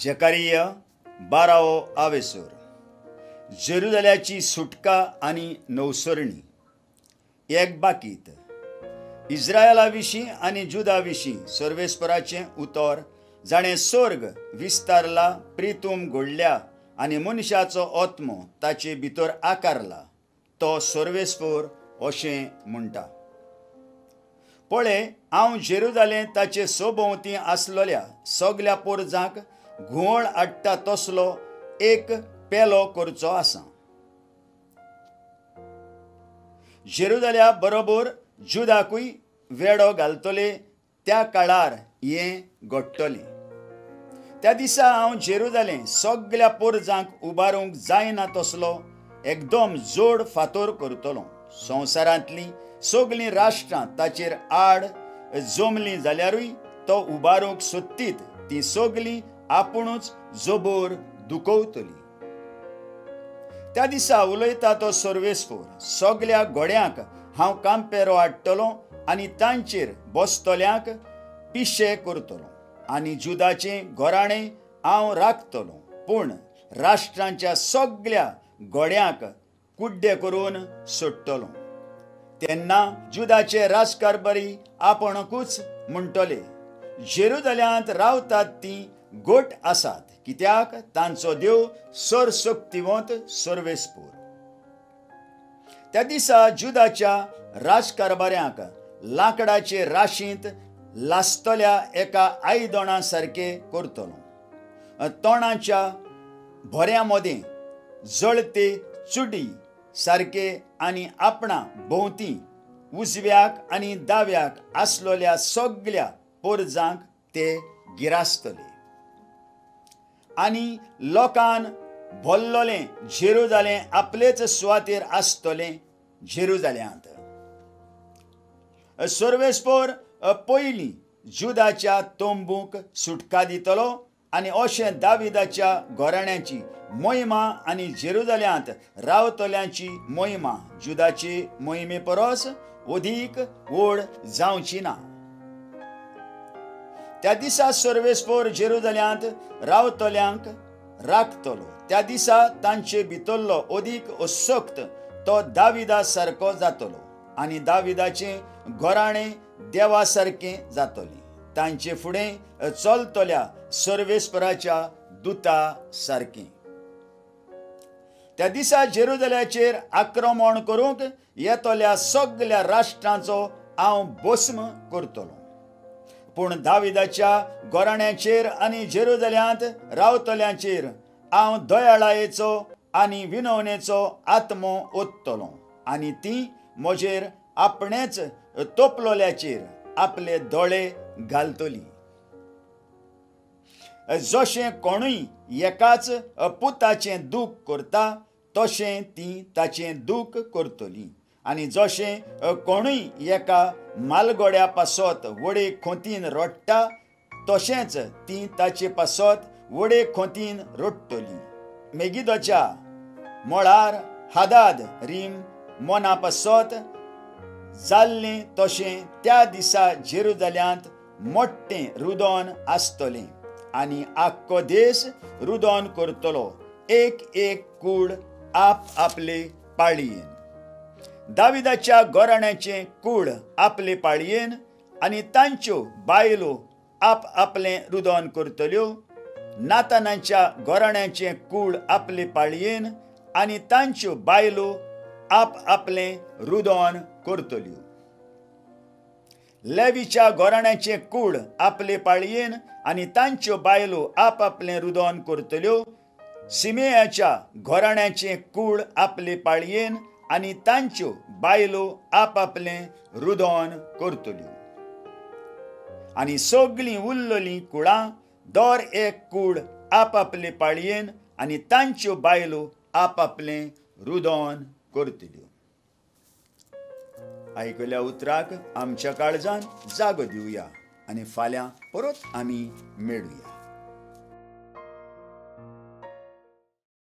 जकारिया 12वो आवेसूर. जेरुसलेमाची सुटका आनी नवसरणी. एक बाकीत. इस्रायला विशीं आनी जुदा विशीं सर्वेस्पराचें उतर. जाणें स्वर्ग विस्तारला, प्रितूम घोडल्या आनी मनशाचो आत्मो ताचे भितर आकारला. तो सर्वेस्पर अशें म्हणटा. पळय, हांव जेरुसलेम ताचे सोबोवती आसलेल्या सगल्या पोरजांक घुंवळ हाडटा तसलो एक पेलो करचो आसा. जेरुसलेमा बरोबर जुदाकूय वेडो घालतले त्या काळार हें घडटलें. त्या दिसा हांव जेरुसलेम सगल्या पोरजांक उबारूंक जायना तसलो एकदम जोड फातर करतलो. संवसारांतलीं सगळीं राष्ट्रां ताचेर आड जमलीं जाल्यारूय तो उबारूंक सोदतीत तीं सगळीं आपुणूच जबर दुखवतलीं. त्या दिसा उलयता तो सर्वेस्पर, सगल्या घोड्यांक हांव कांपेरो हाडटलों आनी तांचेर बसतल्यांक पिशे करतलों आनी जुदाचें घोराणें हांव राखतलों, पूण राष्ट्रांच्या सगल्या घोड्यांक कुड्डे करून सोडटलों. तेन्ना जुदाचे राजकारभारी आपणकूच म्हणटले, जेरुसलेमांत रावतात तीं गोट आसात, कित्याक तांचो देव सर्वशक्तिवंत सर्वेस्पर. त्या दिसा जुदाच्या राजकारभाऱ्यांक लांकडाचे राशींत लासतल्या एका आयदोणा सारके करतलो. तोंडाच्या भोऱ्या मदें जळते चुडी सारके आनी आपणा भोंवती उजव्याक आनी दाव्याक आसलेल्या सगल्या पोरजांक ते गिरासतले. आनी लोकान भोल्लोलें जेरुसलेम आपलेच सुवातेर आसतलें जेरुसलेमांत. सर्वेस्पर पयलीं जुदाच्या तोंबूक सुटका दितलो आनी अशें दाविदाच्या घोराण्याची मोहिमा आनी जेरुसलेमांत रावतल्यांची मोहिमा जुदाचे मोहिमे परस अदीक व्हड जावची ना. त्या दिसा सर्वेस्पर जेरुसलेमांत रावतल्यांक राखतलो. त्या दिसा तांचे भितरलो अदीक अशक्त तो दाविदा सारको जातलो आनी दाविदाचें घोराणें देवा सारकें जातलें. तांचे फुडें चलतल्या सर्वेस्पराच्या दुता सारकें. त्या दिसा जेरुसलेमाचेर आक्रमण करूंक येतल्या सगल्या राष्ट्रांचो हांव भस्म करतलो. पूण दाविदाच्या घोराण्याचेर आनी जेरुसलेमांत रावतल्यांचेर हांव दयाळायेचो आनी विनवणेचो आत्मो ओततलों आनी तीं म्हजेर आपणेच तोपलोल्याचेर आपले दोळे घालतलीं. जशें कोणूय एकाच पुताचें दूख करता तशें तीं ताचें दूख करतलीं आनी जशें कोणूय एका मालगोड्या पासत वडे खोंतीन रडटा तशेंच तीं ताचे पासत वडे खोंतीन रडटलीं. मेगिदोच्या मोळार हादाद रीम मोना पासत जाल्लें तशें त्या दिसा जेरुसलेमांत मोट्टें रुदन आसतलें आनी आख्खो देश रुदन करतलो, एक एक कूड आप आपले पाळयेन. दाविदाच्या घोराण्याचें कूड आपले पाळयेन आनी तांच्यो बायलो आप आपलें रुदन करतल्यो. नातानाच्या घोराण्याचें कूड आपले पाळयेन आनी तांच्यो बायलो आप आपलें रुदन करतल्यो. लेवीच्या घोराण्याचें कूड आपले पाळयेन आनी तांच्यो बायलो आप आपलें रुदन करतल्यो. सिमेयाच्या घोराण्याचें कूड आपले पाळयेन आनी तांच्यो बायलो आप आपलें रुदन करतल्यो. आनी सगळीं उरलेलीं कुळां दर एक कूड आप आपले पाळयेन आनी तांच्यो बायलो आप आपलें रुदन करतल्यो. आयकल्या उतराक आमच्या काळजान जागो दिवया आनी फाल्यां परत आमी मेळुया.